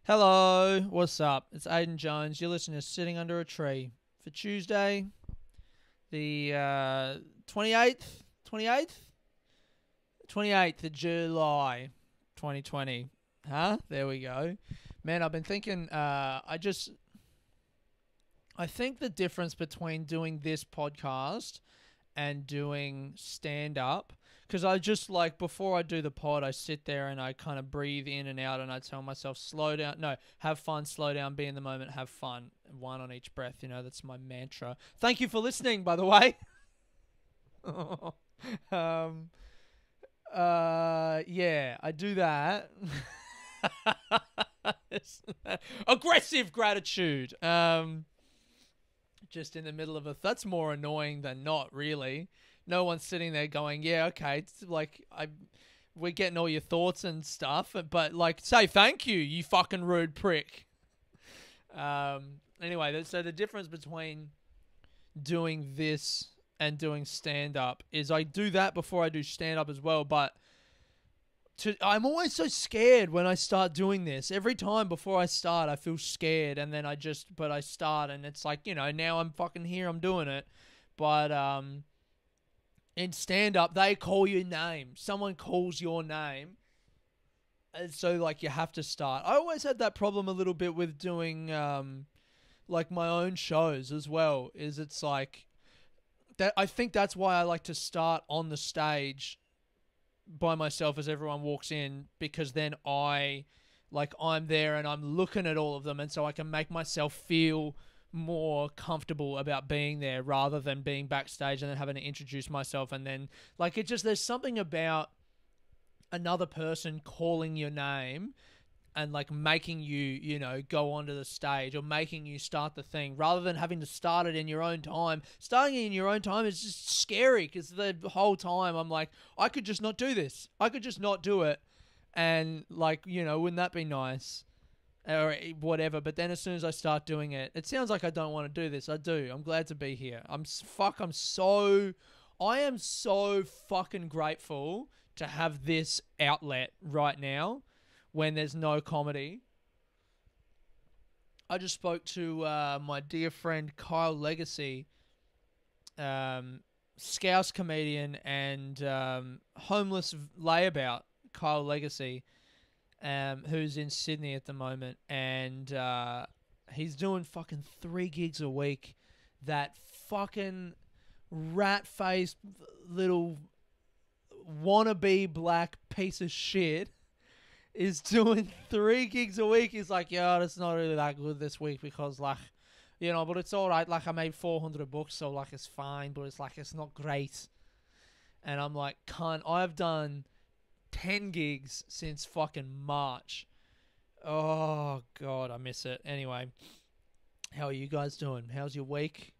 Hello, what's up? It's Aidan Jones. You're listening to Sitting Under a Tree for Tuesday, the 28th, 28th? 28th of July, 2020. Huh? There we go. Man, I've been thinking, I think the difference between doing this podcast and doing stand-up, because I just, like, before I do the pod, I sit there and I kind of breathe in and out and I tell myself, slow down. No, have fun, slow down, be in the moment, have fun. One on each breath, that's my mantra. Thank you for listening, by the way. um, yeah, I do that. Aggressive gratitude. Just in the middle of that's more annoying than not, really. No one's sitting there going, yeah, okay, it's like we're getting all your thoughts and stuff, but like, say thank you, you fucking rude prick. Anyway, so the difference between doing this and doing stand-up is I do that before I do stand-up as well, but I'm always so scared when I start doing this. Every time before I start, I feel scared, and then but I start, and it's like, now I'm fucking here, I'm doing it. But in stand-up, they call your name. Someone calls your name, and so like you have to start. I always had that problem a little bit with doing like my own shows as well. It's like that. I think that's why I like to start on the stage by myself as everyone walks in, because then I'm there and I'm looking at all of them, and so I can make myself feel more comfortable about being there rather than being backstage and then having to introduce myself. And then there's something about another person calling your name and like making you, go onto the stage or making you start the thing rather than having to start it in your own time. Starting it in your own time is just scary because the whole time I'm like, I could just not do this. I could just not do it. And wouldn't that be nice? Or whatever. But then as soon as I start doing it, it sounds like I don't want to do this. I do. I'm glad to be here. I am so fucking grateful to have this outlet right now when there's no comedy. I just spoke to my dear friend Kyle Legacy, Scouse comedian and homeless layabout Kyle Legacy, who's in Sydney at the moment, and he's doing fucking 3 gigs a week. That fucking rat-faced little wannabe black piece of shit is doing 3 gigs a week. He's like, yeah, it's not really that good this week because, but it's all right. Like, I made $400, so, it's fine, but it's not great. And I'm like, cunt, I've done 10 gigs since fucking March. Oh, God, I miss it. Anyway, how are you guys doing? How's your week?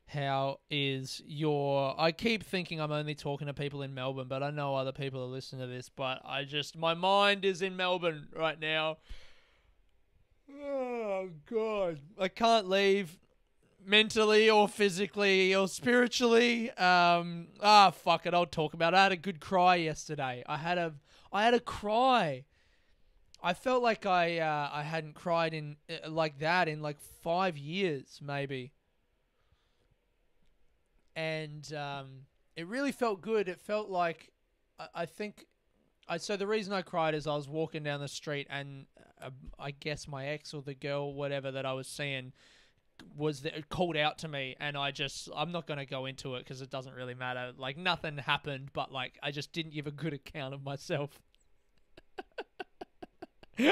How is I keep thinking I'm only talking to people in Melbourne, but I know other people are listening to this, but my mind is in Melbourne right now. Oh, God. I can't leave mentally or physically or spiritually. Fuck it, I'll talk about it. I had a good cry yesterday. I had a cry. I felt like I hadn't cried in like that in like 5 years, maybe. And it really felt good. It felt like so the reason I cried is I was walking down the street and I guess my ex or the girl, whatever that I was seeing, called out to me, and I'm not going to go into it because it doesn't really matter. Like, nothing happened, but I just didn't give a good account of myself.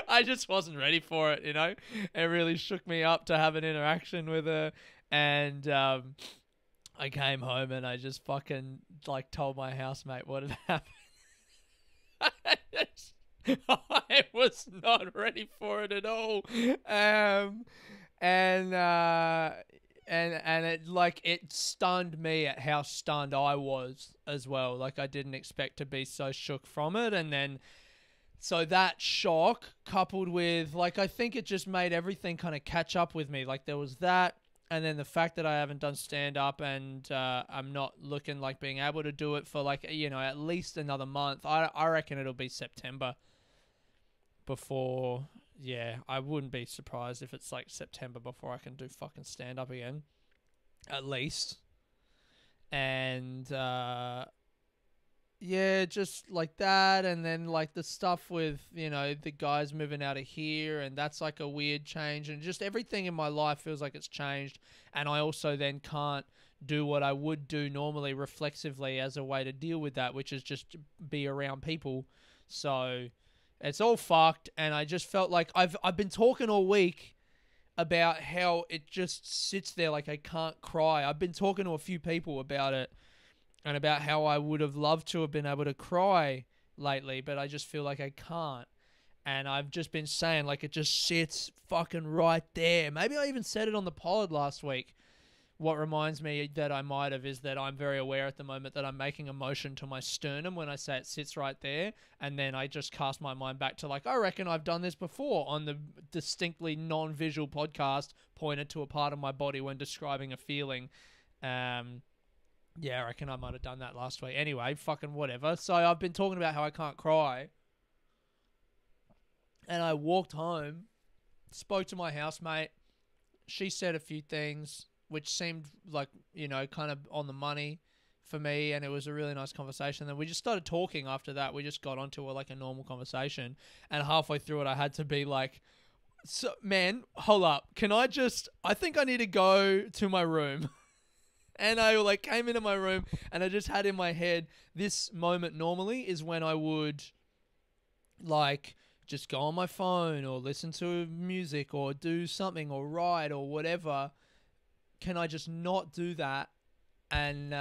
I just wasn't ready for it, It really shook me up to have an interaction with her, and I came home and I just fucking told my housemate what had happened. I was not ready for it at all. And it stunned me at how stunned I was as well. Like, I didn't expect to be so shook from it. And then, so that shock coupled with, I think it just made everything kind of catch up with me. Like, there was that, and then the fact that I haven't done stand-up and I'm not looking like being able to do it for at least another month. I reckon it'll be September before yeah, I wouldn't be surprised if it's like September before I can do fucking stand up again, at least. And yeah, just like that, and then like the stuff with the guys moving out of here, and that's like a weird change, and just everything in my life feels like it's changed, and I also then can't do what I would do normally reflexively as a way to deal with that, which is just be around people. So it's all fucked, and I just felt like I've been talking all week about how it just sits there like I can't cry. I've been talking to a few people about it and about how I would have loved to have been able to cry lately, but I just feel like I can't. And I've just been saying like it just sits fucking right there. Maybe I even said it on the pod last week. What reminds me that I might have is that I'm very aware at the moment that I'm making a motion to my sternum when I say it sits right there. And then I just cast my mind back to like, I reckon I've done this before on the distinctly non-visual podcast, pointed to a part of my body when describing a feeling. Yeah, I reckon I might have done that last week. Anyway, fucking whatever. So I've been talking about how I can't cry. And I walked home, spoke to my housemate. She said a few things which seemed like, kind of on the money for me, and it was a really nice conversation. Then we just started talking after that. We just got onto a normal conversation, and halfway through it, I had to be like, so, man, hold up. I think I need to go to my room. And I came into my room, and I just had in my head, this moment normally is when I would just go on my phone or listen to music or do something or write or whatever. Can I just not do that and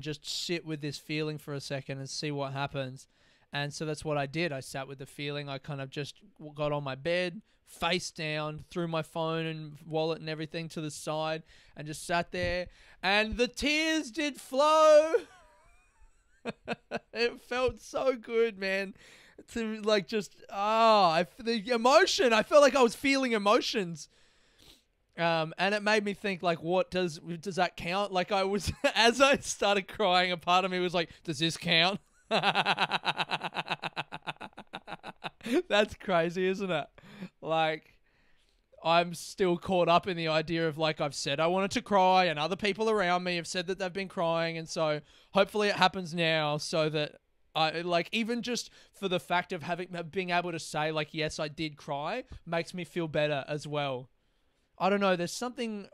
just sit with this feeling for a second and see what happens? And so that's what I did. I sat with the feeling. I kind of just got on my bed, face down, threw my phone and wallet and everything to the side, and just sat there. And the tears did flow. It felt so good, man. To the emotion. I felt like I was feeling emotions. And it made me think, what does that count? I was, as I started crying, a part of me was like, does this count? That's crazy, isn't it? I'm still caught up in the idea of, I've said I wanted to cry, and other people around me have said that they've been crying, and so hopefully it happens now, so that I, even just for the fact of being able to say, yes, I did cry, makes me feel better as well. I don't know, there's something,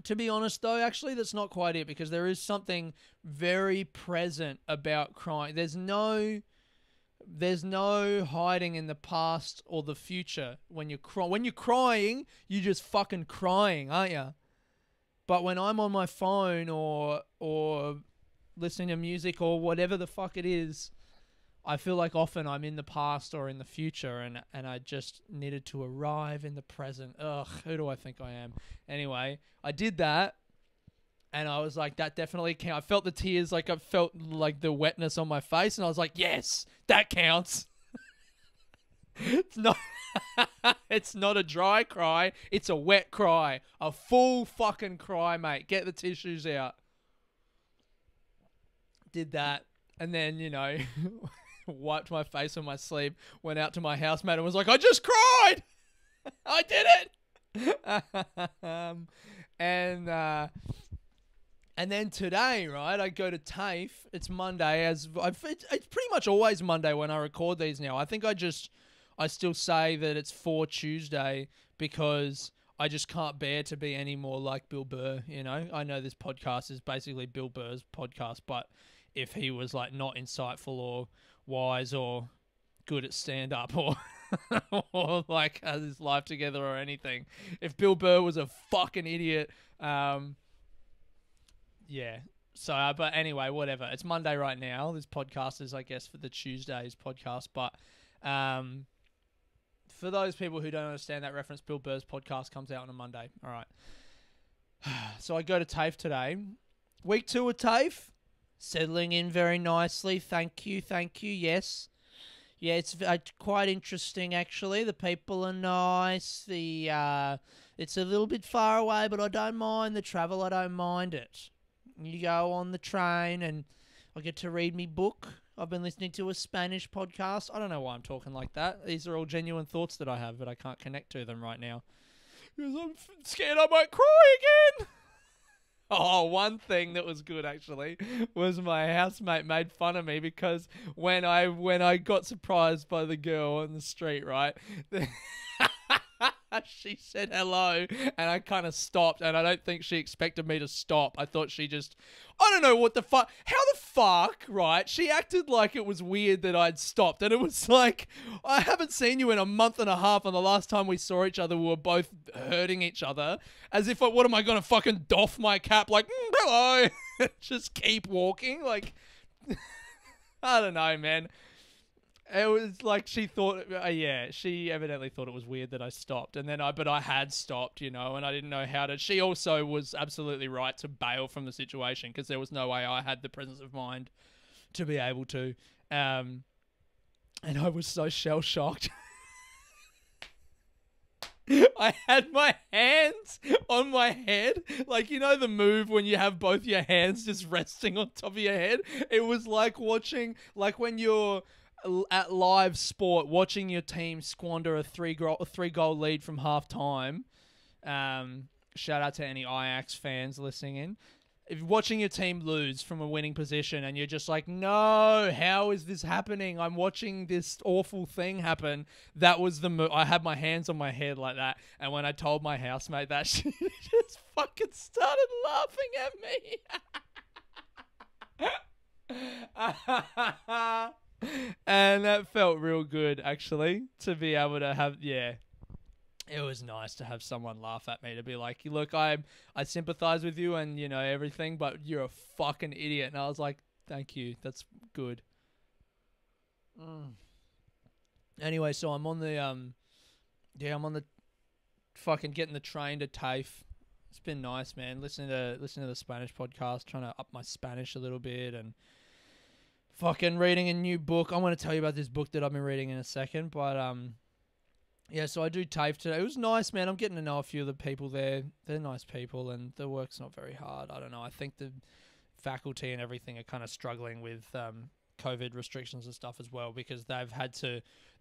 to be honest though, actually that's not quite it, because there is something very present about crying. There's no hiding in the past or the future when you're when you're crying, you're just fucking crying, aren't you? But when I'm on my phone or listening to music or whatever the fuck it is, I feel like often I'm in the past or in the future, and I just needed to arrive in the present. Ugh, who do I think I am? Anyway, I did that, and I was like, that definitely counts. I felt the tears, I felt the wetness on my face, and I was like, yes, that counts. It's not it's not a dry cry, it's a wet cry. A full fucking cry, mate. Get the tissues out. Did that, and then, wiped my face on my sleeve, went out to my housemate and was like, I just cried! I did it! And then today, right, I go to TAFE. It's Monday. It's pretty much always Monday when I record these now. I think I still say that it's for Tuesday because I just can't bear to be any more like Bill Burr, I know this podcast is basically Bill Burr's podcast, but if he was not insightful or wise or good at stand-up or or has his life together or anything. If Bill Burr was a fucking idiot, yeah. So, but anyway, whatever. It's Monday right now. This podcast is, I guess, for the Tuesday's podcast. But for those people who don't understand that reference, Bill Burr's podcast comes out on a Monday. All right. So I go to TAFE today. Week 2 of TAFE. Settling in very nicely. Thank you. Yes. Yeah, it's quite interesting, actually. The people are nice. It's a little bit far away, but I don't mind the travel. I don't mind it. You go on the train, and I get to read me book. I've been listening to a Spanish podcast. I don't know why I'm talking like that. These are all genuine thoughts that I have, but I can't connect to them right now. Because I'm scared I might cry again. Oh, one thing that was good actually was my housemate made fun of me because when I got surprised by the girl on the street, right? She said hello and I kind of stopped, and I don't think she expected me to stop. I thought she just, I don't know what the fuck, how the fuck, right? She acted like it was weird that I'd stopped, and it was like, I haven't seen you in a month and a half, and the last time we saw each other we were both hurting each other, as if, what am I gonna fucking doff my cap like, hello, just keep walking, like, I don't know, man. It was like she thought, she evidently thought it was weird that I stopped, and then but I had stopped, and I didn't know how to. She also was absolutely right to bail from the situation because there was no way I had the presence of mind to be able to, and I was so shell shocked. I had my hands on my head, like the move when you have both your hands just resting on top of your head. It was like watching, like when you're at live sport, watching your team squander a three goal lead from half time. Shout out to any Ajax fans listening in. If you're watching your team lose from a winning position and you're just like, no, how is this happening? I'm watching this awful thing happen. That was the move. I had my hands on my head like that. And when I told my housemate that, she just fucking started laughing at me. And that felt real good, actually, to be able to have, it was nice to have someone laugh at me, to be like, look, I sympathize with you and, everything, but you're a fucking idiot. And I was like, thank you. That's good. Anyway, so I'm on the fucking getting the train to TAFE. It's been nice, man. Listening to the Spanish podcast, trying to up my Spanish a little bit, and fucking reading a new book. I'm going to tell you about this book that I've been reading in a second, but so I do TAFE today. It was nice, man. I'm getting to know a few of the people there. They're nice people, and the work's not very hard. I don't know. I think the faculty and everything are kind of struggling with COVID restrictions and stuff as well, because they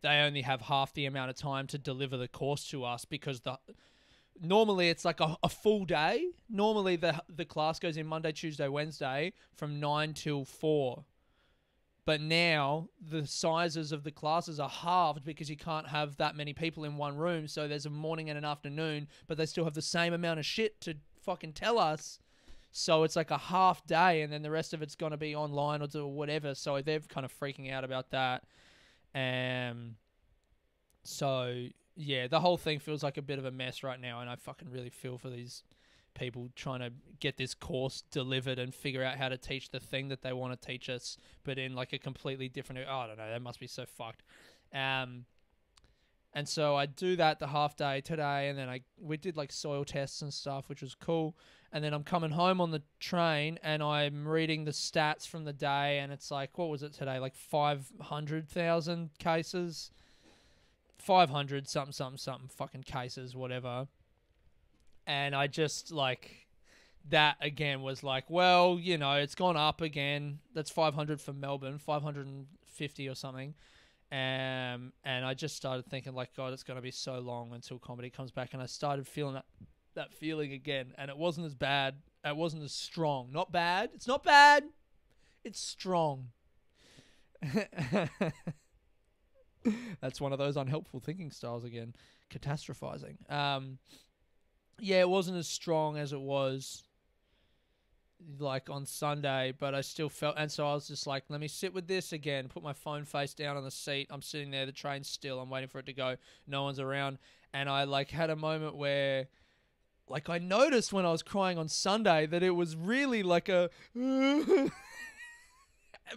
only have half the amount of time to deliver the course to us, because normally it's like a full day. Normally the class goes in Monday, Tuesday, Wednesday from 9 till 4. But now the sizes of the classes are halved because you can't have that many people in one room. So there's a morning and an afternoon, but they still have the same amount of shit to fucking tell us. So it's like a half day, and then the rest of it's going to be online or whatever. So they're kind of freaking out about that. So yeah, the whole thing feels like a bit of a mess right now, and I fucking really feel for these people trying to get this course delivered and figure out how to teach the thing that they want to teach us, but in like a completely different, I don't know, that must be so fucked. And so I do that the half day today, and then we did like soil tests and stuff, which was cool. And then I'm coming home on the train, and I'm reading the stats from the day, and it's like, what was it today? Like 500,000 cases, 500 something fucking cases, whatever. And I just like that again was like, well, it's gone up again. That's 500 for Melbourne, 550 or something. And I just started thinking like, God, it's going to be so long until comedy comes back. And I started feeling that feeling again. And it wasn't as bad. It wasn't as strong. Not bad. It's not bad. It's strong. That's one of those unhelpful thinking styles again. Catastrophizing. Yeah, it wasn't as strong as it was like on Sunday, but I still felt, and so I was just like, let me sit with this again, put my phone face down on the seat. I'm sitting there, the train's still, I'm waiting for it to go, no one's around. And I like had a moment where like I noticed when I was crying on Sunday that it was really like a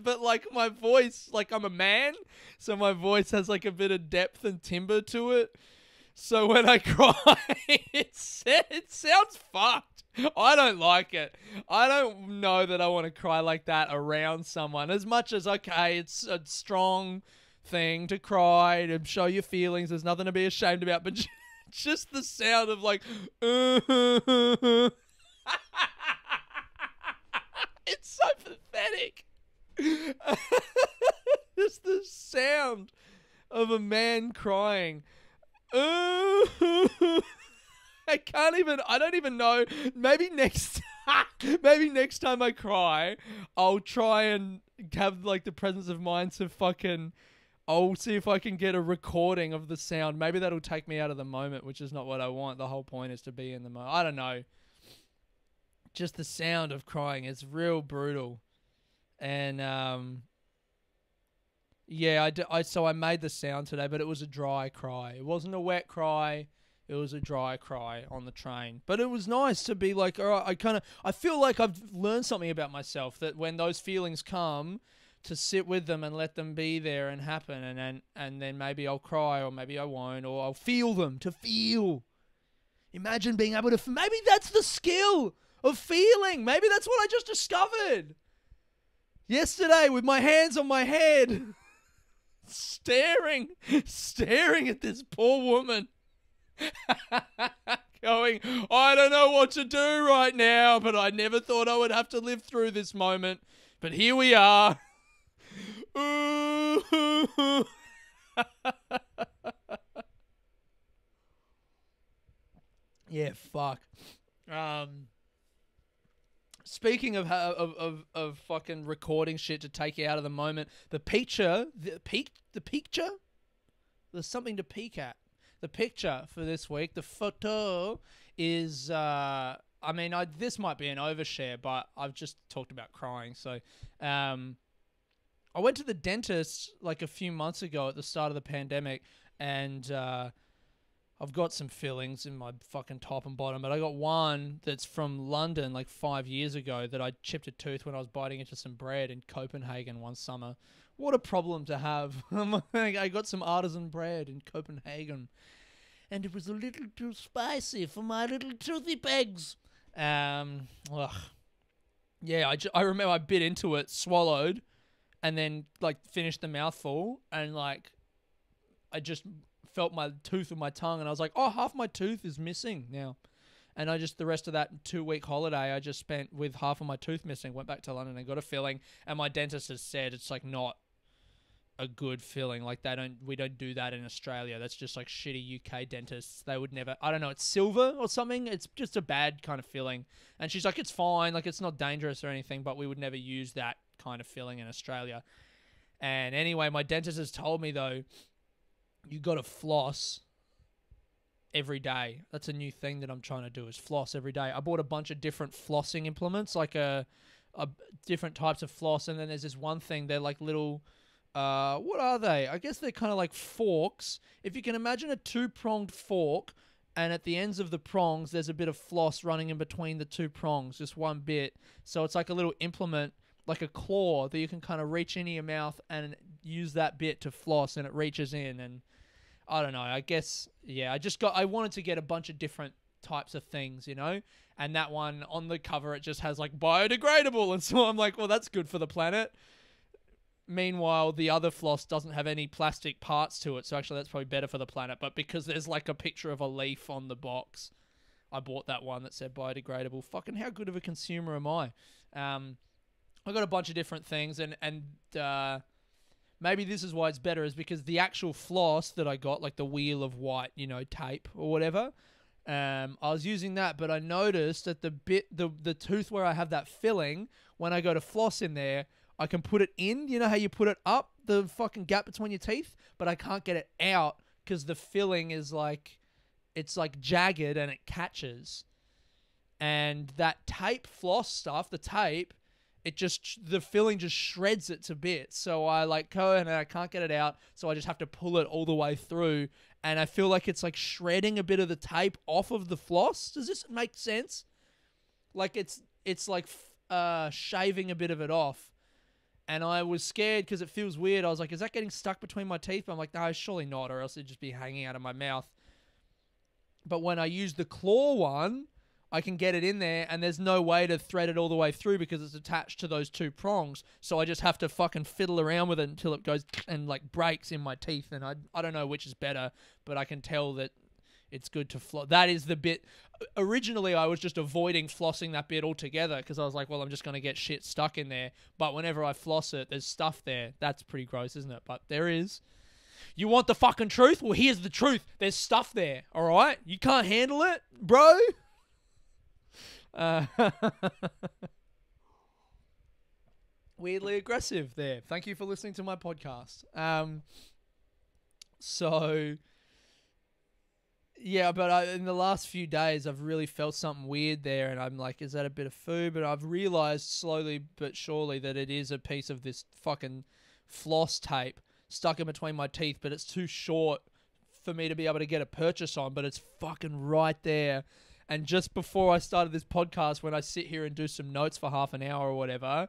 but like my voice, like I'm a man, so my voice has like a bit of depth and timbre to it. So when I cry, it sounds fucked. I don't like it. I don't know that I want to cry like that around someone. As much as, okay, it's a strong thing to cry, to show your feelings. There's nothing to be ashamed about. But just the sound of like... It's so pathetic. Just the sound of a man crying. I don't even know. Maybe next time I cry, I'll try and have like the presence of mind to I'll see if I can get a recording of the sound. Maybe that'll take me out of the moment, which is not what I want. The whole point is to be in the moment. I don't know. Just the sound of crying is real brutal. And yeah, so I made the sound today, but it was a dry cry. It wasn't a wet cry. It was a dry cry on the train. But it was nice to be like, all right, I feel like I've learned something about myself, that when those feelings come, to sit with them and let them be there and happen, and then maybe I'll cry, or maybe I won't, or I'll feel them, to feel. Imagine being able to, maybe that's the skill of feeling. Maybe that's what I just discovered yesterday with my hands on my head, staring at this poor woman. Going, I don't know what to do right now, but I never thought I would have to live through this moment. But here we are. Yeah, fuck. Speaking of fucking recording shit to take you out of the moment, the picture. There's something to peek at. The picture for this week, the photo is, this might be an overshare, but I've just talked about crying. So, I went to the dentist like a few months ago at the start of the pandemic, and I've got some fillings in my fucking top and bottom, but I got one that's from London like 5 years ago that I chipped a tooth when I was biting into some bread in Copenhagen one summer. What a problem to have. I got some artisan bread in Copenhagen, and it was a little too spicy for my little toothy pegs. Yeah, I remember I bit into it, swallowed, and then like finished the mouthful, and like I just felt my tooth with my tongue, and I was like, oh, half my tooth is missing now. And the rest of that 2-week holiday I just spent with half of my tooth missing. Went back to London and got a filling, and my dentist has said it's like not a good filling. Like we don't do that in Australia. That's just like shitty UK dentists. They would never, I don't know, it's silver or something. It's just a bad kind of filling. And she's like, it's fine. Like it's not dangerous or anything, but we would never use that kind of filling in Australia. And anyway, my dentist has told me though, you got to floss every day. That's a new thing that I'm trying to do, is floss every day. I bought a bunch of different flossing implements, like a different types of floss. And then there's this one thing, they're like little, what are they? I guess they're kind of like forks. If you can imagine a 2-pronged fork, and at the ends of the prongs, there's a bit of floss running in between the 2 prongs, just one bit. So it's like a little implement, like a claw that you can kind of reach into your mouth and use that bit to floss, and it reaches in. And I don't know, I guess, yeah, I wanted to get a bunch of different types of things, you know? And that one on the cover, it just has like biodegradable. And so I'm like, well, that's good for the planet. Meanwhile, the other floss doesn't have any plastic parts to it. So actually that's probably better for the planet. But because there's like a picture of a leaf on the box, I bought that one that said biodegradable. Fucking how good of a consumer am I? I got a bunch of different things, and maybe this is why it's better, is because the actual floss that I got, like the wheel of white, you know, tape or whatever, I was using that, but I noticed that the tooth where I have that filling, when I go to floss in there, I can put it in, you know how you put it up, the fucking gap between your teeth, but I can't get it out because the filling is like, it's like jagged and it catches. And that tape floss stuff, the tape, the filling just shreds it to bits. So I like go and I can't get it out. So I just have to pull it all the way through. And I feel like it's like shredding a bit of the tape off of the floss. Does this make sense? Like it's like shaving a bit of it off. And I was scared because it feels weird. I was like, is that getting stuck between my teeth? But I'm like, no, surely not, or else it'd just be hanging out of my mouth. But when I use the claw one, I can get it in there, and there's no way to thread it all the way through because it's attached to those 2 prongs. So I just have to fucking fiddle around with it until it goes and like breaks in my teeth. And I don't know which is better, but I can tell that it's good to floss. That is the bit. Originally, I was just avoiding flossing that bit altogether because I was like, well, I'm just going to get shit stuck in there. But whenever I floss it, there's stuff there. That's pretty gross, isn't it? But there is. You want the fucking truth? Well, here's the truth. There's stuff there, all right? You can't handle it, bro? Weirdly aggressive there. Thank you for listening to my podcast. So, yeah, but in the last few days, I've really felt something weird there, and I'm like, is that a bit of food? But I've realized slowly but surely that it is a piece of this fucking floss tape stuck in between my teeth, but it's too short for me to be able to get a purchase on, but it's fucking right there. And just before I started this podcast, when I sit here and do some notes for half an hour or whatever,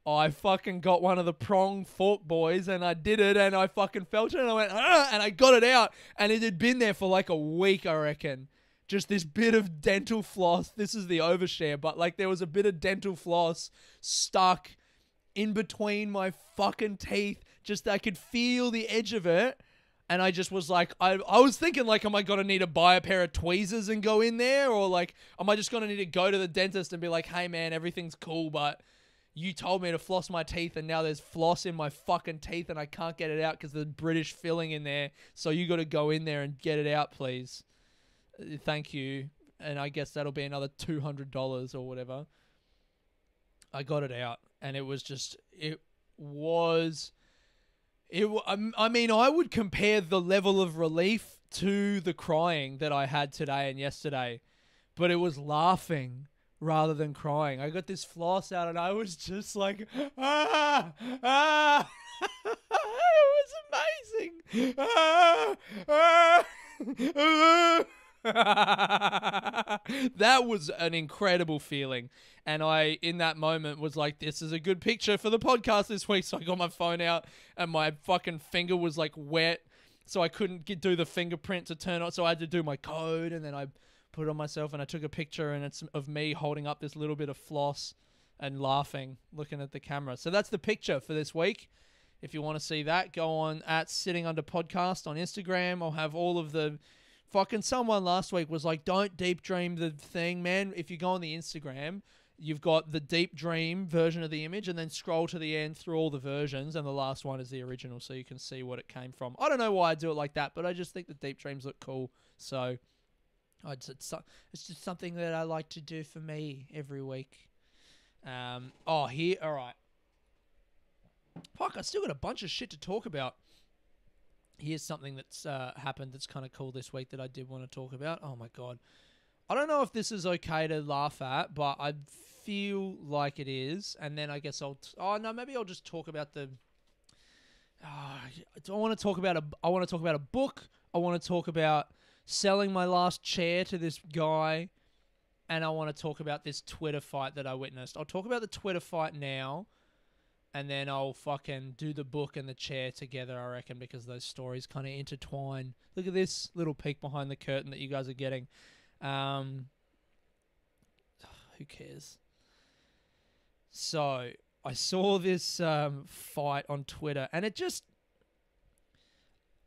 I fucking got one of the prong fork boys and I did it and I fucking felt it and I went, and I got it out and it had been there for like a week, I reckon. Just this bit of dental floss. This is the overshare, but like there was a bit of dental floss stuck in between my fucking teeth. Just I could feel the edge of it. And I just was like, I was thinking like, am I going to need to buy a pair of tweezers and go in there? Or like, am I just going to need to go to the dentist and be like, hey man, everything's cool, but you told me to floss my teeth and now there's floss in my fucking teeth and I can't get it out because there's British filling in there. So you got to go in there and get it out, please. Thank you. And I guess that'll be another $200 or whatever. I got it out and it was just, I mean, I would compare the level of relief to the crying that I had today and yesterday, but it was laughing rather than crying. I got this floss out and I was just like, ah, ah. It was amazing. Ah, ah, ah. That was an incredible feeling. And I, in that moment, was like, this is a good picture for the podcast this week. So I got my phone out and my fucking finger was like wet. So I couldn't do the fingerprint to turn on. So I had to do my code and then I put it on myself and I took a picture and it's of me holding up this little bit of floss and laughing, looking at the camera. So that's the picture for this week. If you want to see that, go on at Sitting Under Podcast on Instagram. I'll have all of the... Fucking someone last week was like, don't deep dream the thing, man. If you go on the Instagram, you've got the deep dream version of the image and then scroll to the end through all the versions and the last one is the original so you can see what it came from. I don't know why I do it like that, but I just think the deep dreams look cool. So it's just something that I like to do for me every week. All right. Fuck, I still got a bunch of shit to talk about. Here's something that's happened that's kind of cool this week that I did want to talk about. Oh, my God. I don't know if this is okay to laugh at, but I feel like it is. And then I guess maybe I'll just talk about the... I want to talk about a book. I want to talk about selling my last chair to this guy. And I want to talk about this Twitter fight that I witnessed. I'll talk about the Twitter fight now. And then I'll fucking do the book and the chair together, I reckon, because those stories kind of intertwine. Look at this little peek behind the curtain that you guys are getting. Who cares? So, I saw this fight on Twitter, and it just...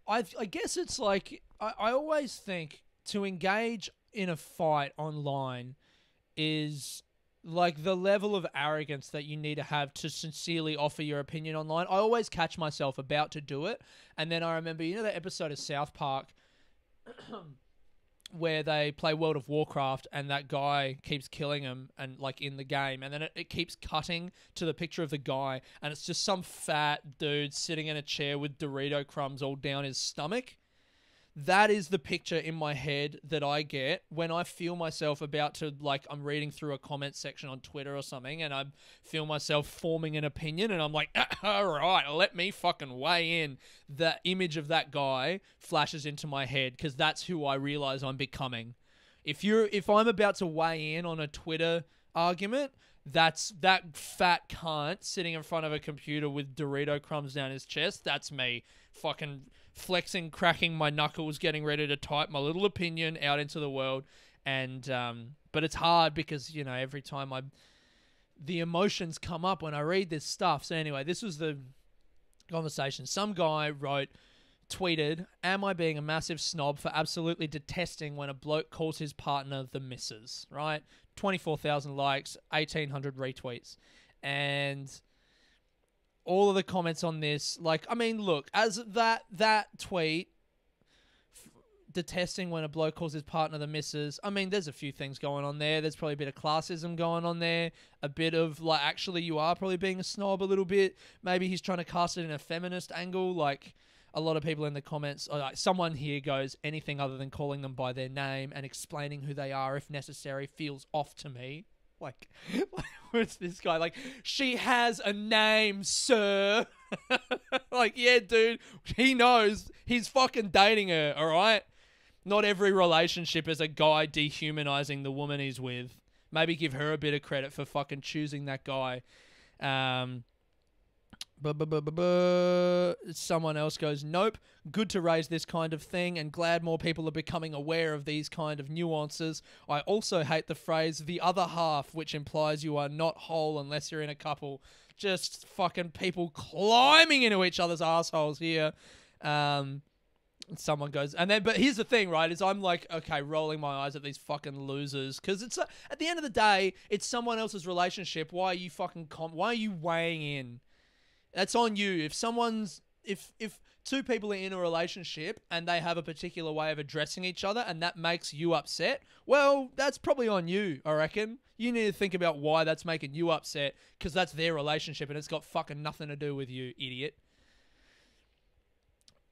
I guess it's like... I always think to engage in a fight online is... like the level of arrogance that you need to have to sincerely offer your opinion online. I always catch myself about to do it. And then I remember, you know, that episode of South Park where they play World of Warcraft and that guy keeps killing him and like in the game. And then it keeps cutting to the picture of the guy. And it's just some fat dude sitting in a chair with Dorito crumbs all down his stomach. That is the picture in my head that I get when I feel myself about to, like, I'm reading through a comment section on Twitter or something and I feel myself forming an opinion and I'm like, all right, let me fucking weigh in. The image of that guy flashes into my head because that's who I realize I'm becoming. If I'm about to weigh in on a Twitter argument, that's that fat cunt sitting in front of a computer with Dorito crumbs down his chest. That's me fucking flexing, cracking my knuckles, getting ready to type my little opinion out into the world. And but it's hard because, you know, every time the emotions come up when I read this stuff. So anyway, this was the conversation. Some guy wrote tweeted, "Am I being a massive snob for absolutely detesting when a bloke calls his partner the missus?" Right? 24,000 likes, 1,800 retweets. And all of the comments on this, like, I mean, look, as that tweet, detesting when a bloke calls his partner the missus, I mean, there's a few things going on there. There's probably a bit of classism going on there. A bit of, like, actually you are probably being a snob a little bit. Maybe he's trying to cast it in a feminist angle. Like, a lot of people in the comments, like, someone here goes, anything other than calling them by their name and explaining who they are if necessary feels off to me. Like what's this guy? Like, she has a name, sir. Like, yeah, dude, he knows he's fucking dating her, all right? Not every relationship is a guy dehumanizing the woman he's with. Maybe give her a bit of credit for fucking choosing that guy. Someone else goes, nope, good to raise this kind of thing and glad more people are becoming aware of these kind of nuances. I also hate the phrase the other half, which implies you are not whole unless you're in a couple. Just fucking people climbing into each other's assholes here. Someone goes, and then, but here's the thing, right, is I'm like, okay, rolling my eyes at these fucking losers, because it's, at the end of the day, it's someone else's relationship. Why are you fucking, why are you weighing in? That's on you. If someone's, if two people are in a relationship and they have a particular way of addressing each other and that makes you upset, well, that's probably on you, I reckon. You need to think about why that's making you upset, because that's their relationship and it's got fucking nothing to do with you, idiot.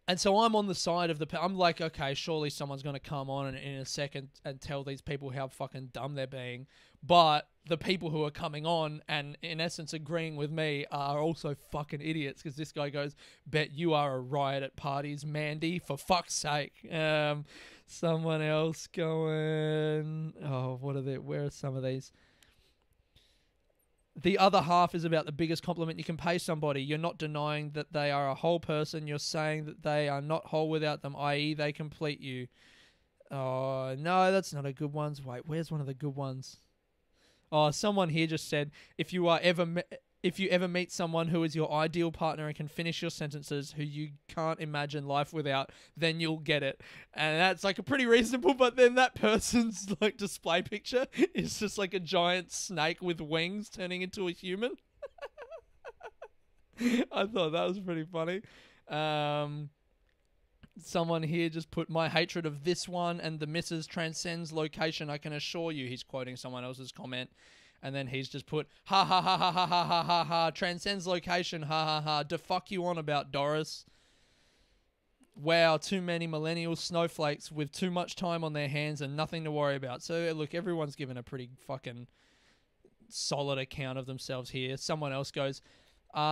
And so I'm on the side of I'm like, okay, surely someone's going to come on in a second and tell these people how fucking dumb they're being. But the people who are coming on and in essence agreeing with me are also fucking idiots, because this guy goes, bet you are a riot at parties, Mandy, for fuck's sake. Someone else going, oh, where are some of these? The other half is about the biggest compliment you can pay somebody. You're not denying that they are a whole person. You're saying that they are not whole without them, i.e. they complete you. Oh, no, that's not a good one. Wait, where's one of the good ones? Oh, someone here just said, if you ever meet someone who is your ideal partner and can finish your sentences, who you can't imagine life without, then you'll get it. And that's like a pretty reasonable, but then that person's like display picture is just like a giant snake with wings turning into a human. I thought that was pretty funny. Someone here just put, my hatred of this one and the missus transcends location, I can assure you. He's quoting someone else's comment. And then he's just put, ha ha ha ha ha ha ha ha ha, transcends location, ha ha ha, da fuck you on about, Doris. Wow, too many millennial snowflakes with too much time on their hands and nothing to worry about. So look, everyone's given a pretty fucking solid account of themselves here. Someone else goes,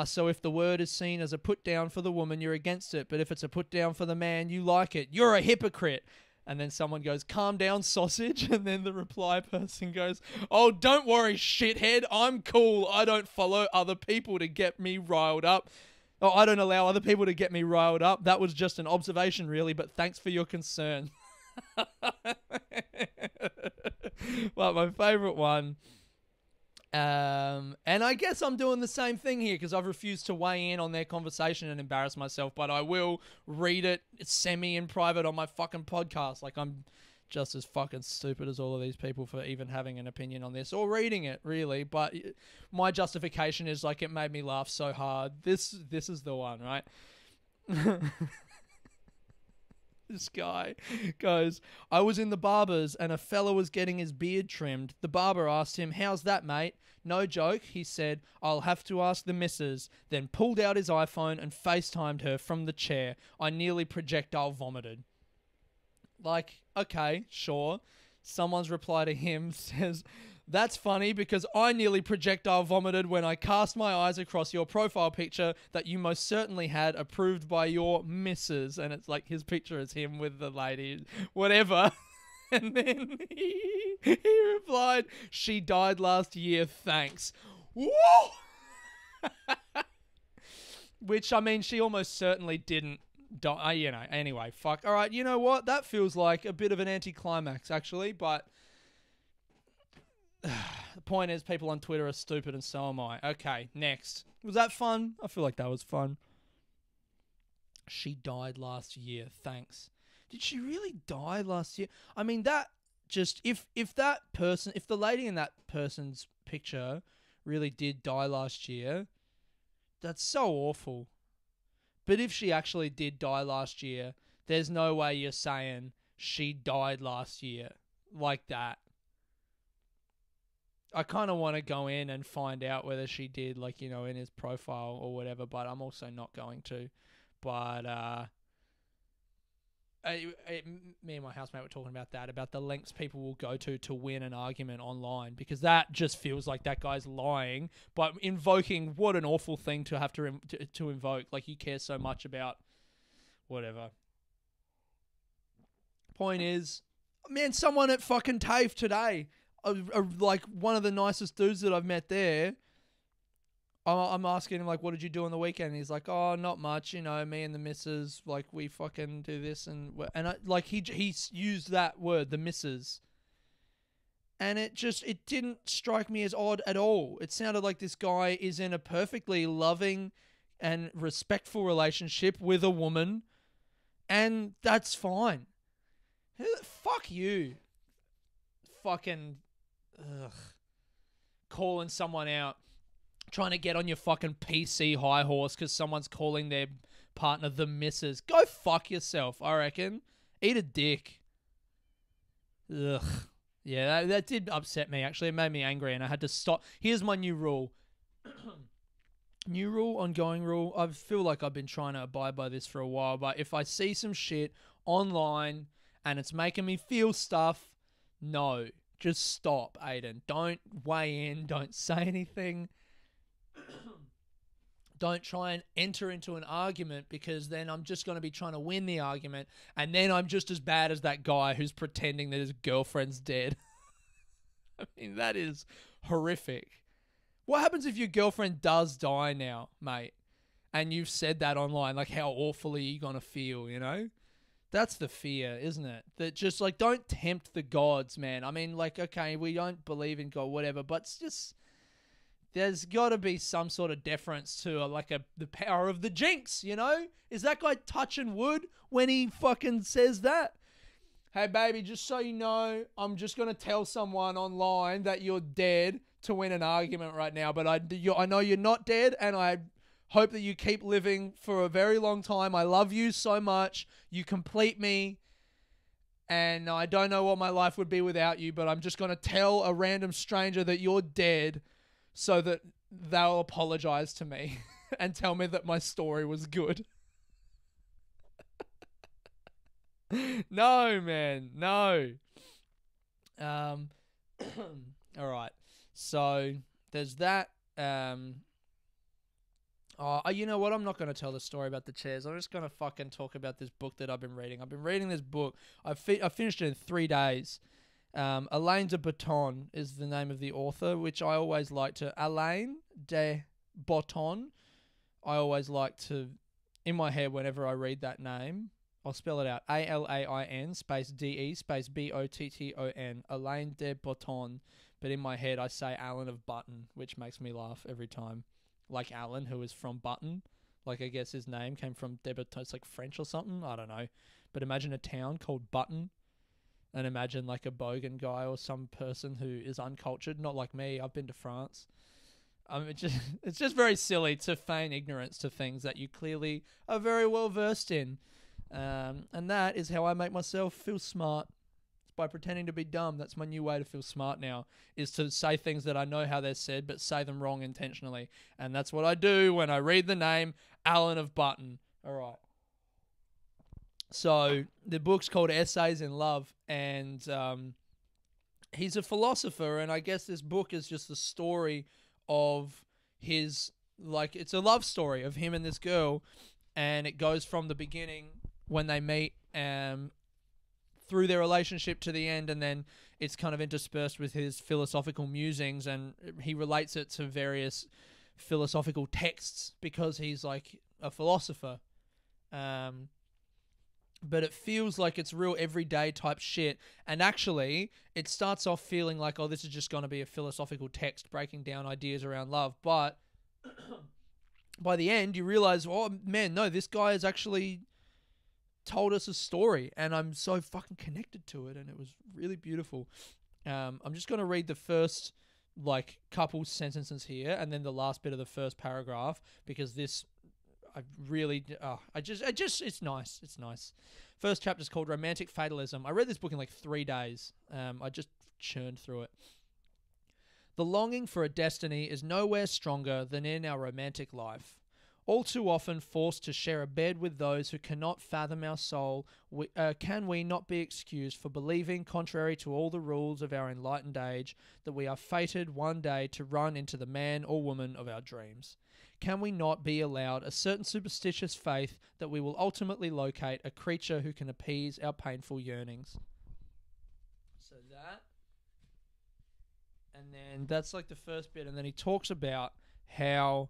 so if the word is seen as a put down for the woman, you're against it. But if it's a put down for the man, you like it. You're a hypocrite. And then someone goes, calm down, sausage. And then the reply person goes, oh, don't worry, shithead. I'm cool. I don't follow other people to get me riled up. Oh, I don't allow other people to get me riled up. That was just an observation, really, but thanks for your concern. Well, my favorite one. And I guess I'm doing the same thing here because I've refused to weigh in on their conversation and embarrass myself, but I will read it semi in private on my fucking podcast. Like, I'm just as fucking stupid as all of these people for even having an opinion on this or reading it, really. But my justification is like, it made me laugh so hard. This is the one, right? This guy goes, I was in the barber's and a fella was getting his beard trimmed. The barber asked him, how's that, mate? No joke, he said, I'll have to ask the missus. Then pulled out his iPhone and FaceTimed her from the chair. I nearly projectile vomited. Like, okay, sure. Someone's reply to him says, that's funny because I nearly projectile vomited when I cast my eyes across your profile picture that you most certainly had approved by your missus. And it's like his picture is him with the lady, whatever. And then he replied, she died last year, thanks. Woo! Which, I mean, she almost certainly didn't die, you know. Anyway, fuck. All right, you know what? That feels like a bit of an anticlimax, actually, but the point is, people on Twitter are stupid, and so am I. Okay, next. Was that fun? I feel like that was fun. She died last year. Thanks. Did she really die last year? I mean, that just if that person, if the lady in that person's picture really did die last year, that's so awful. But if she actually did die last year, there's no way you're saying she died last year like that. I kind of want to go in and find out whether she did, like, you know, in his profile or whatever, but I'm also not going to. But me and my housemate were talking about that, about the lengths people will go to win an argument online, because that just feels like that guy's lying, but invoking, what an awful thing to have to invoke. Like, you care so much about whatever. Point is, man, someone at fucking TAFE today, like one of the nicest dudes that I've met there, I'm asking him, like, what did you do on the weekend? And he's like, oh, not much, you know, me and the missus, like, we fucking do this. And he used that word, the missus. And it didn't strike me as odd at all. It sounded like this guy is in a perfectly loving and respectful relationship with a woman, and that's fine. Fuck you. Fucking, calling someone out. Trying to get on your fucking PC high horse because someone's calling their partner the missus. Go fuck yourself, I reckon. Eat a dick. Ugh. Yeah, that did upset me, actually. It made me angry, and I had to stop. Here's my new rule. New rule, ongoing rule. I feel like I've been trying to abide by this for a while, but if I see some shit online and it's making me feel stuff, no. Just stop, Aidan. Don't weigh in. Don't say anything. Don't try and enter into an argument, because then I'm just going to be trying to win the argument, and then I'm just as bad as that guy who's pretending that his girlfriend's dead. I mean, that is horrific. What happens if your girlfriend does die now, mate, and you've said that online? Like, how awfully are you going to feel, you know? That's the fear, isn't it? That just, like, don't tempt the gods, man. I mean, like, okay, we don't believe in God, whatever, but it's just... There's got to be some sort of deference to the power of the jinx, you know? Is that guy touching wood when he fucking says that? Hey, baby, just so you know, I'm just going to tell someone online that you're dead to win an argument right now. But I know you're not dead, and I hope that you keep living for a very long time. I love you so much. You complete me. And I don't know what my life would be without you, but I'm just going to tell a random stranger that you're dead, so that they'll apologize to me and tell me that my story was good. No, man. No. All right. So there's that. You know what? I'm not going to tell the story about the chairs. I'm just going to fucking talk about this book that I've been reading. I've been reading this book. I finished it in 3 days. Alain de Botton is the name of the author, which I always like to... Alain de Botton. I always like to... In my head, whenever I read that name, I'll spell it out. Alain space DE space BOTTON. Alain de Botton. But in my head, I say Alan of Button, which makes me laugh every time. Like Alan, who is from Button. Like, I guess his name came from de Botton. It's like French or something. I don't know. But imagine a town called Button. And imagine like a bogan guy or some person who is uncultured, not like me. I've been to France. It's just very silly to feign ignorance to things that you clearly are very well versed in. And that is how I make myself feel smart. It's by pretending to be dumb. That's my new way to feel smart now, is to say things that I know how they're said, but say them wrong intentionally. And that's what I do when I read the name Alan of Button. All right. So the book's called Essays in Love, and he's a philosopher, and I guess this book is just the story of his, like, it's a love story of him and this girl, and it goes from the beginning when they meet through their relationship to the end, and then it's kind of interspersed with his philosophical musings, and he relates it to various philosophical texts because he's like a philosopher. But it feels like it's real everyday type shit. And actually, it starts off feeling like, oh, this is just going to be a philosophical text breaking down ideas around love. But by the end, you realize, oh man, no, this guy has actually told us a story, and I'm so fucking connected to it, and it was really beautiful. I'm just going to read the first like couple sentences here, and then the last bit of the first paragraph, because this, I really, it's nice. It's nice. First chapter is called Romantic Fatalism. I read this book in like 3 days. I just churned through it. The longing for a destiny is nowhere stronger than in our romantic life. All too often forced to share a bed with those who cannot fathom our soul, can we not be excused for believing, contrary to all the rules of our enlightened age, that we are fated one day to run into the man or woman of our dreams? Can we not be allowed a certain superstitious faith that we will ultimately locate a creature who can appease our painful yearnings? So that, and then that's like the first bit, and then he talks about how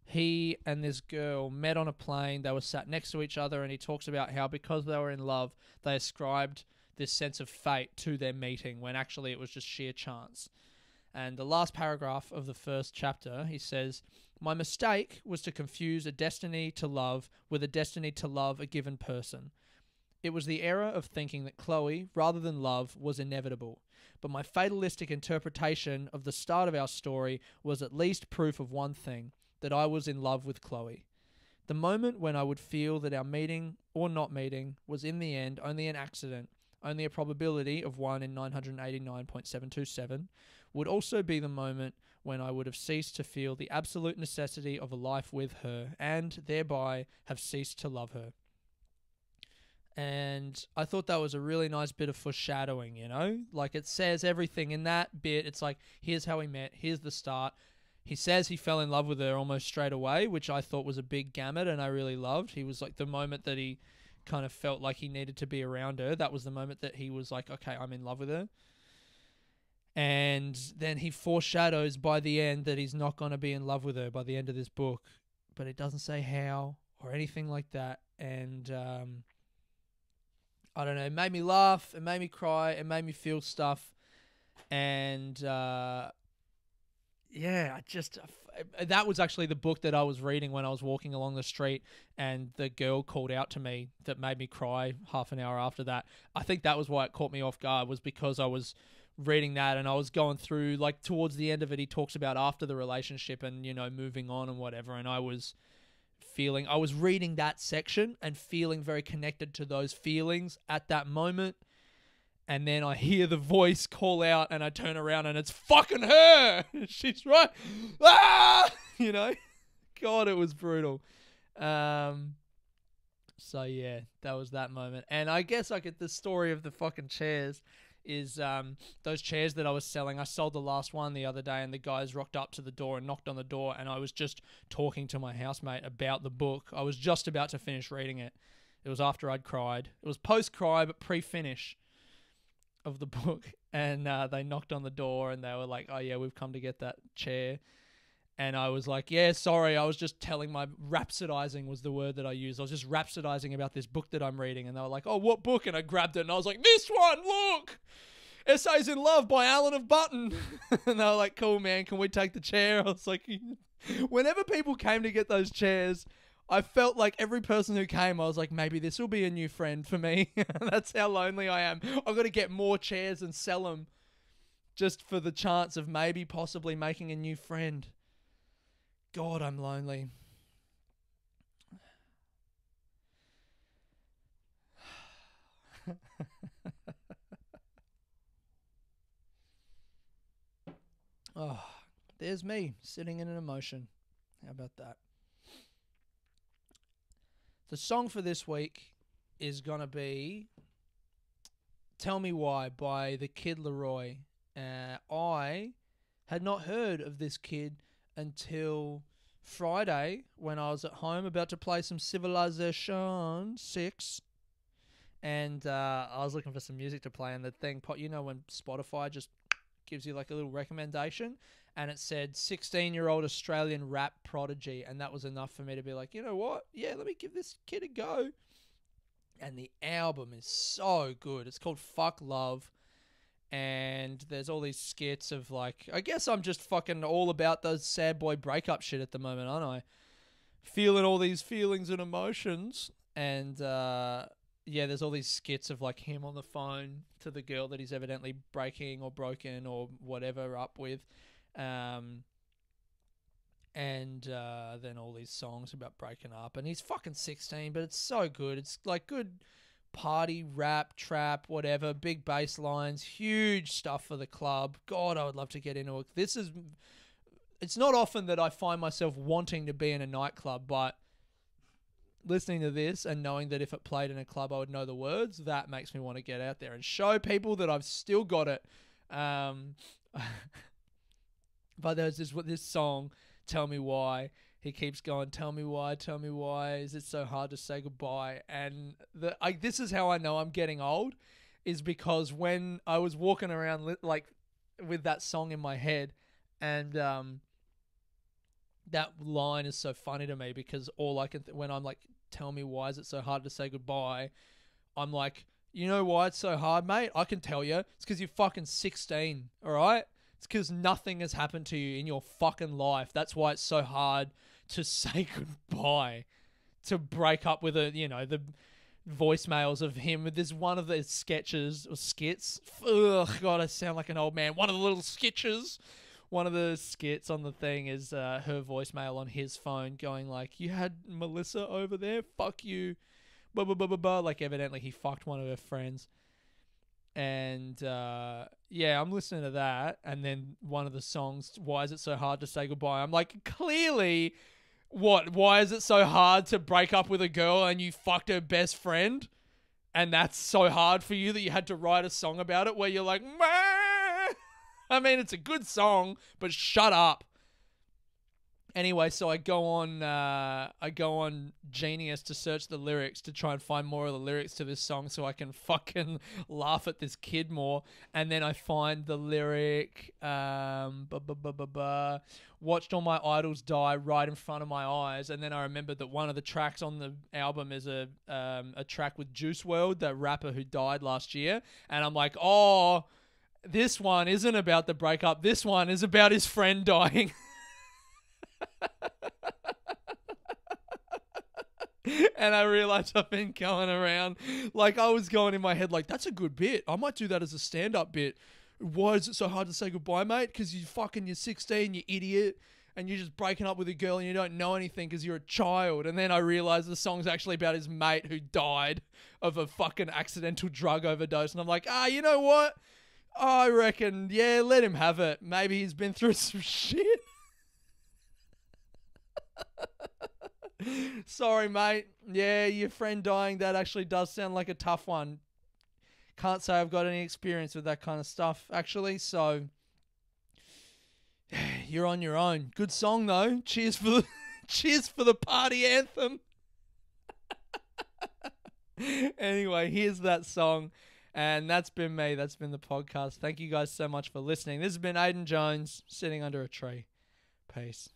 he and this girl met on a plane. They were sat next to each other, and he talks about how because they were in love, they ascribed this sense of fate to their meeting when actually it was just sheer chance. And the last paragraph of the first chapter, he says, "My mistake was to confuse a destiny to love with a destiny to love a given person. It was the error of thinking that Chloe, rather than love, was inevitable. But my fatalistic interpretation of the start of our story was at least proof of one thing, that I was in love with Chloe. The moment when I would feel that our meeting or not meeting was in the end only an accident, only a probability of 1 in 989.727, would also be the moment when I would have ceased to feel the absolute necessity of a life with her, and thereby have ceased to love her." And I thought that was a really nice bit of foreshadowing, you know? Like, it says everything in that bit. It's like, here's how we met, here's the start. He says he fell in love with her almost straight away, which I thought was a big gamut, and I really loved. He was like, the moment that he kind of felt like he needed to be around her, that was the moment that he was like, okay, I'm in love with her. And then he foreshadows by the end that he's not going to be in love with her by the end of this book, but it doesn't say how or anything like that. And I don't know, it made me laugh, it made me cry, it made me feel stuff. And yeah, that was actually the book that I was reading when I was walking along the street, and the girl called out to me that made me cry half an hour after that. I think that was why it caught me off guard, was because I was reading that and I was going through, like, towards the end of it, he talks about after the relationship and, you know, moving on and whatever, and I was reading that section and feeling very connected to those feelings at that moment. And then I hear the voice call out, and I turn around, and it's fucking her. She's right. Ah! You know? God, it was brutal. So yeah, that was that moment. And I guess the story of the fucking chairs is those chairs that I was selling. I sold the last one the other day, and the guys rocked up to the door and knocked on the door, and I was just talking to my housemate about the book. I was just about to finish reading it. It was after I'd cried. It was post-cry, but pre-finish of the book, and they knocked on the door, and they were like, "Oh yeah, we've come to get that chair." And I was like, "Yeah, sorry, I was just rhapsodizing was the word that I used. I was just rhapsodizing about this book that I'm reading." And they were like, "Oh, what book?" And I grabbed it, and I was like, "This one, look! Essays in Love by Alan of Button." And they were like, "Cool, man, can we take the chair?" I was like, whenever people came to get those chairs, I felt like every person who came, I was like, maybe this will be a new friend for me. That's how lonely I am. I've got to get more chairs and sell them just for the chance of maybe possibly making a new friend. God, I'm lonely. Oh, there's me sitting in an emotion. How about that? The song for this week is going to be Tell Me Why by the Kid Leroy. I had not heard of this kid until Friday when I was at home about to play some Civilization 6. And I was looking for some music to play, and the thing, you know, when Spotify just gives you like a little recommendation, and it said 16-year-old Australian rap prodigy, and that was enough for me to be like, you know what? Yeah, let me give this kid a go. And the album is so good. It's called Fuck Love, and there's all these skits of like, I guess I'm just fucking all about those sad boy breakup shit at the moment, aren't I? feeling all these feelings and emotions. And yeah, there's all these skits of like him on the phone to the girl that he's evidently breaking or broken or whatever up with. And then all these songs about breaking up. And he's fucking 16, but it's so good. It's like good party, rap, trap, whatever, big bass lines, huge stuff for the club. God, I would love to get into it. It's not often that I find myself wanting to be in a nightclub, but listening to this and knowing that if it played in a club I would know the words, that makes me want to get out there and show people that I've still got it. But there's this song, Tell Me Why. He keeps going, tell me why, is it so hard to say goodbye? And this is how I know I'm getting old, is because when I was walking around like with that song in my head, and that line is so funny to me because all I can when I'm like, tell me why is it so hard to say goodbye, I'm like, you know why it's so hard, mate? I can tell you. It's because you're fucking 16, all right? It's because nothing has happened to you in your fucking life. That's why it's so hard to say goodbye, to break up with the voicemails of him. There's one of the sketches or skits. Ugh, God, I sound like an old man. One of the little sketches. One of the skits on the thing is her voicemail on his phone going like, you had Melissa over there? Fuck you. Blah, blah, blah, blah, blah. Like, evidently he fucked one of her friends. And, yeah, I'm listening to that. And then one of the songs, Why Is It So Hard to Say Goodbye? I'm like, clearly, why is it so hard to break up with a girl and you fucked her best friend? And that's so hard for you that you had to write a song about it where you're like, meh. I mean, it's a good song, but shut up. Anyway, so I go on Genius to search the lyrics to try and find more of the lyrics to this song so I can fucking laugh at this kid more. And then I find the lyric, watched all my idols die right in front of my eyes. And then I remembered that one of the tracks on the album is a track with Juice WRLD, that rapper who died last year. And I'm like, oh, this one isn't about the breakup. This one is about his friend dying. And I realized I've been going around, like I was going in my head like, that's a good bit. I might do that as a stand-up bit. Why is it so hard to say goodbye, mate? Because you're 16, you idiot, and you're just breaking up with a girl and you don't know anything because you're a child. And then I realized the song's actually about his mate who died of a fucking accidental drug overdose. And I'm like, you know what? I reckon, yeah, let him have it. Maybe he's been through some shit. Sorry, mate. Yeah, your friend dying, that actually does sound like a tough one. Can't say I've got any experience with that kind of stuff, actually, so you're on your own. Good song, though. Cheers for the party anthem. Anyway, here's that song, and that's been me. That's been the podcast. Thank you guys so much for listening. This has been Aidan Jones, sitting under a tree. Peace.